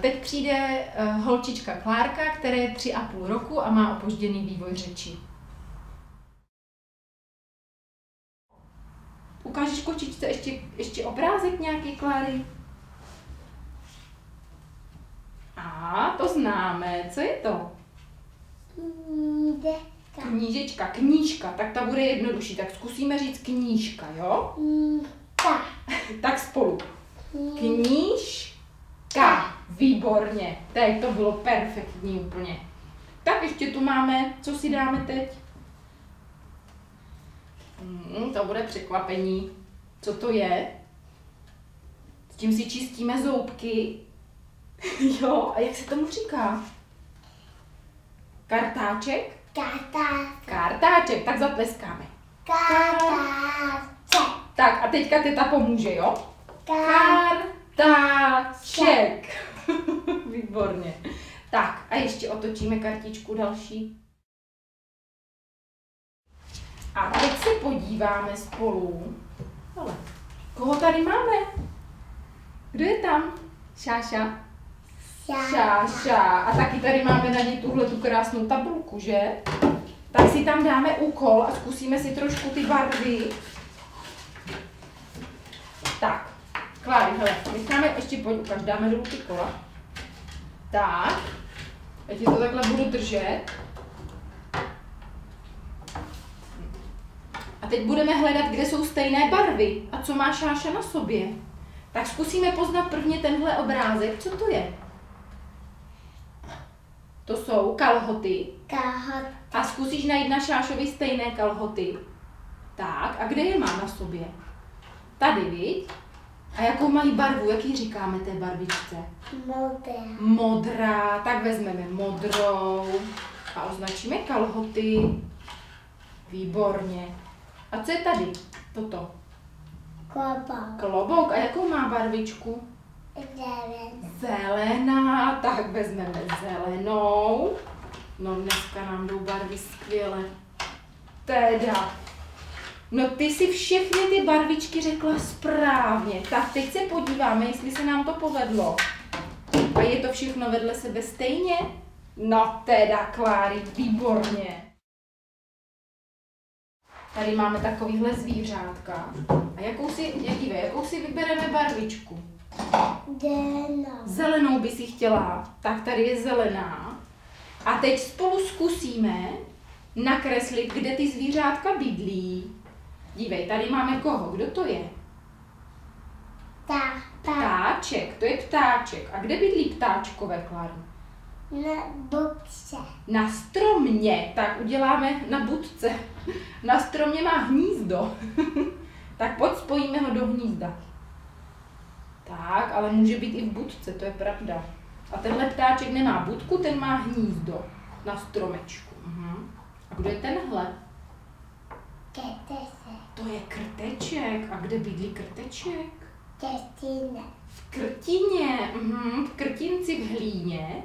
Teď přijde holčička Klárka, která je 3,5 roku a má opožděný vývoj řeči. Ukážeš kočičce ještě obrázek nějaký, Kláry? A to známe. Co je to? Knížečka, knížka. Tak ta bude jednodušší. Tak zkusíme říct knížka, jo? Tak spolu. Knížka. Výborně. Teď to bylo perfektní úplně. Tak ještě tu máme, co si dáme teď? To bude překvapení. Co to je? S tím si čistíme zoubky. Jo, a jak se tomu říká? Kartáček? Kartáček, tak zatleskáme. Kartáček. Tak a teďka teta pomůže, jo? Kartáček. Výborně. Tak a ještě otočíme kartičku další. A teď se podíváme spolu. Ale koho tady máme? Kdo je tam? Šáša. Šáša. A taky tady máme na něj tuhletu krásnou tabulku, že? Tak si tam dáme úkol a zkusíme si trošku ty barvy. Tak, Kláry, hele, necháme ještě ukaž, dáme dolů ty kola. Tak, já ti to takhle budu držet. A teď budeme hledat, kde jsou stejné barvy a co má Šáša na sobě. Tak zkusíme poznat prvně tenhle obrázek. Co to je? To jsou kalhoty. A zkusíš najít na Šášovi stejné kalhoty. Tak, a kde je má na sobě? Tady, viď? A jakou mají barvu? Jaký říkáme té barvičce? Modrá. Tak vezmeme modrou a označíme kalhoty. Výborně. A co je tady? Toto. Klobouk. A jakou má barvičku? Zelená. Tak vezmeme zelenou. No dneska nám jdou barvy skvěle. Teda. No ty si všechny ty barvičky řekla správně. Tak teď se podíváme, jestli se nám to povedlo. A je to všechno vedle sebe stejně? No teda, Kláry, výborně. Tady máme takovýhle zvířátka. A jakou si vybereme barvičku? Zelenou by si chtěla. Tak tady je zelená. A teď spolu zkusíme nakreslit, kde ty zvířátka bydlí. Dívej, tady máme koho? Kdo to je? Ptáček, to je ptáček. A kde bydlí ptáčkové, Kláro? Na budce. Na stromě. Tak uděláme na budce. Na stromě má hnízdo. Tak pojď, spojíme ho do hnízda. Tak, ale může být i v budce, to je pravda. A tenhle ptáček nemá budku, ten má hnízdo na stromečku. A kdo je tenhle? To je krteček. A kde bydlí krteček? V krtině. V krtinci v hlíně.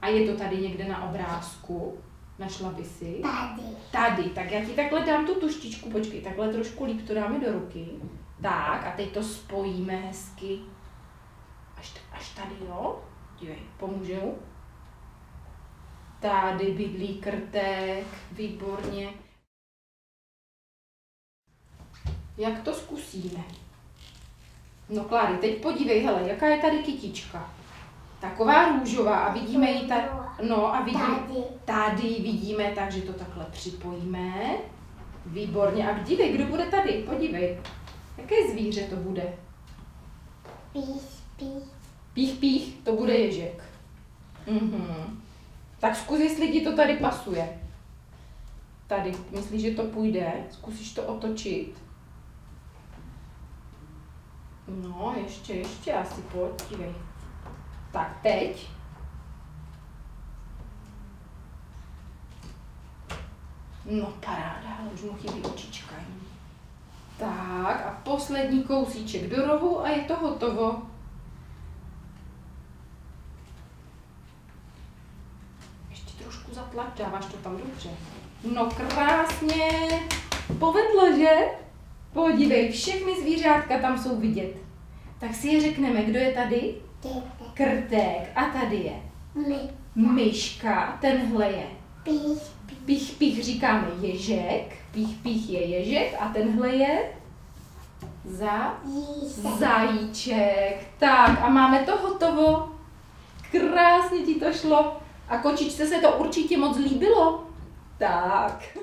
A je to tady někde na obrázku? Našla by si? Tady. Tak já ti takhle dám tu tuštičku, počkej, takhle trošku líp to dáme do ruky. Tak a teď to spojíme hezky. Až tady, jo? Dívej, pomůžu. Tady bydlí krtek, výborně. Jak to zkusíme? No Kláry, teď podívej, hele, jaká je tady kytička. Taková růžová a vidíme ji tady. No a vidíme, tady vidíme, takže to takhle připojíme. Výborně. A dívej, kdo bude tady? Podívej. Jaké zvíře to bude? Pích, to bude ježek. Tak zkus, jestli ti to tady pasuje. Tady, myslíš, že to půjde? Zkusíš to otočit? No, ještě asi pojď, dívej. Tak, teď. No, paráda, ale už mu chybí očička. Tak, a poslední kousíček do rohu a je to hotovo. Ještě trošku zatlač, dáváš to tam dobře. No, krásně. Povedlo, že? Podívej, všechny zvířátka tam jsou vidět. Tak si je řekneme, kdo je tady? Krtek. A tady je myška. Tenhle je pích, pích říkáme ježek. Pích, pích je ježek. A tenhle je zajíček. Tak a máme to hotovo. Krásně ti to šlo. A kočičce se to určitě moc líbilo. Tak.